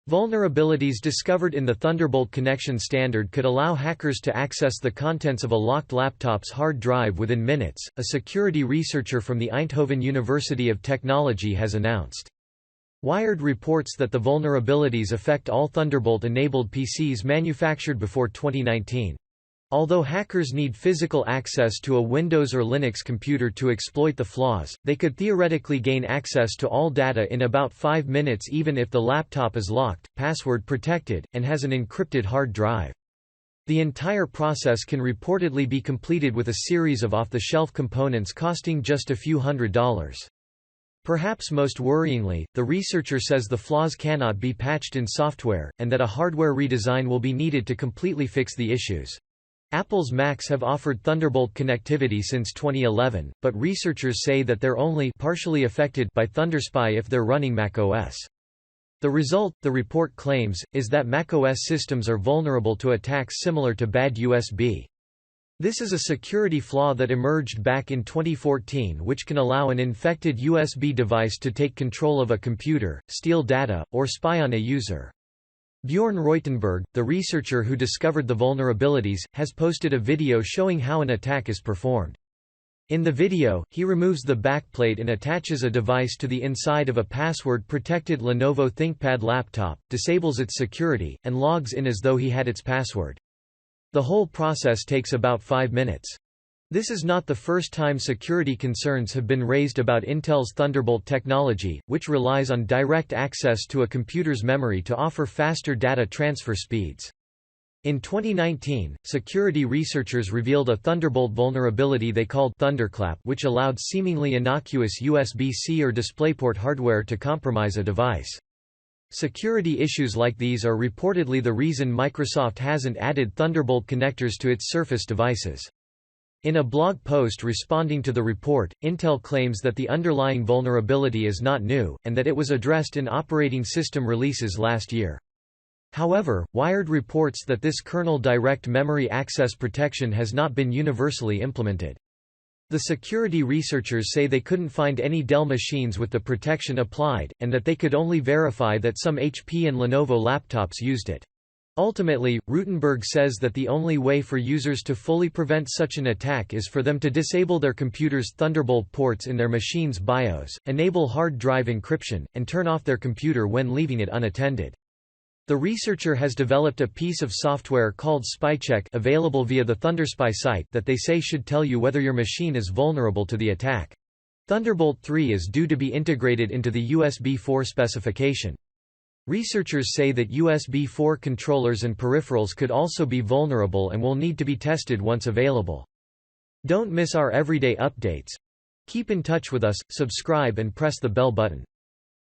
Vulnerabilities discovered in the Thunderbolt connection standard could allow hackers to access the contents of a locked laptop's hard drive within minutes, a security researcher from the Eindhoven University of Technology has announced. Wired reports that the vulnerabilities affect all Thunderbolt-enabled PCs manufactured before 2019. Although hackers need physical access to a Windows or Linux computer to exploit the flaws, they could theoretically gain access to all data in about 5 minutes even if the laptop is locked, password protected, and has an encrypted hard drive. The entire process can reportedly be completed with a series of off-the-shelf components costing just a few $100s. Perhaps most worryingly, the researcher says the flaws cannot be patched in software, and that a hardware redesign will be needed to completely fix the issues. Apple's Macs have offered Thunderbolt connectivity since 2011, but researchers say that they're only partially affected by ThunderSpy if they're running macOS. The result, the report claims, is that macOS systems are vulnerable to attacks similar to bad USB. This is a security flaw that emerged back in 2014 which can allow an infected USB device to take control of a computer, steal data, or spy on a user. Bjorn Reutenberg, the researcher who discovered the vulnerabilities, has posted a video showing how an attack is performed. In the video, he removes the backplate and attaches a device to the inside of a password-protected Lenovo ThinkPad laptop, disables its security, and logs in as though he had its password. The whole process takes about 5 minutes. This is not the first time security concerns have been raised about Intel's Thunderbolt technology, which relies on direct access to a computer's memory to offer faster data transfer speeds. In 2019, security researchers revealed a Thunderbolt vulnerability they called Thunderclap, which allowed seemingly innocuous USB-C or DisplayPort hardware to compromise a device. Security issues like these are reportedly the reason Microsoft hasn't added Thunderbolt connectors to its Surface devices. In a blog post responding to the report, Intel claims that the underlying vulnerability is not new, and that it was addressed in operating system releases last year. However, Wired reports that this kernel direct memory access protection has not been universally implemented. The security researchers say they couldn't find any Dell machines with the protection applied, and that they could only verify that some HP and Lenovo laptops used it. Ultimately, Reutenberg says that the only way for users to fully prevent such an attack is for them to disable their computer's Thunderbolt ports in their machine's BIOS, enable hard drive encryption, and turn off their computer when leaving it unattended. The researcher has developed a piece of software called SpyCheck available via the ThunderSpy site that they say should tell you whether your machine is vulnerable to the attack. Thunderbolt 3 is due to be integrated into the USB 4 specification. Researchers say that USB 4 controllers and peripherals could also be vulnerable and will need to be tested once available. Don't miss our everyday updates. Keep in touch with us, subscribe and press the bell button.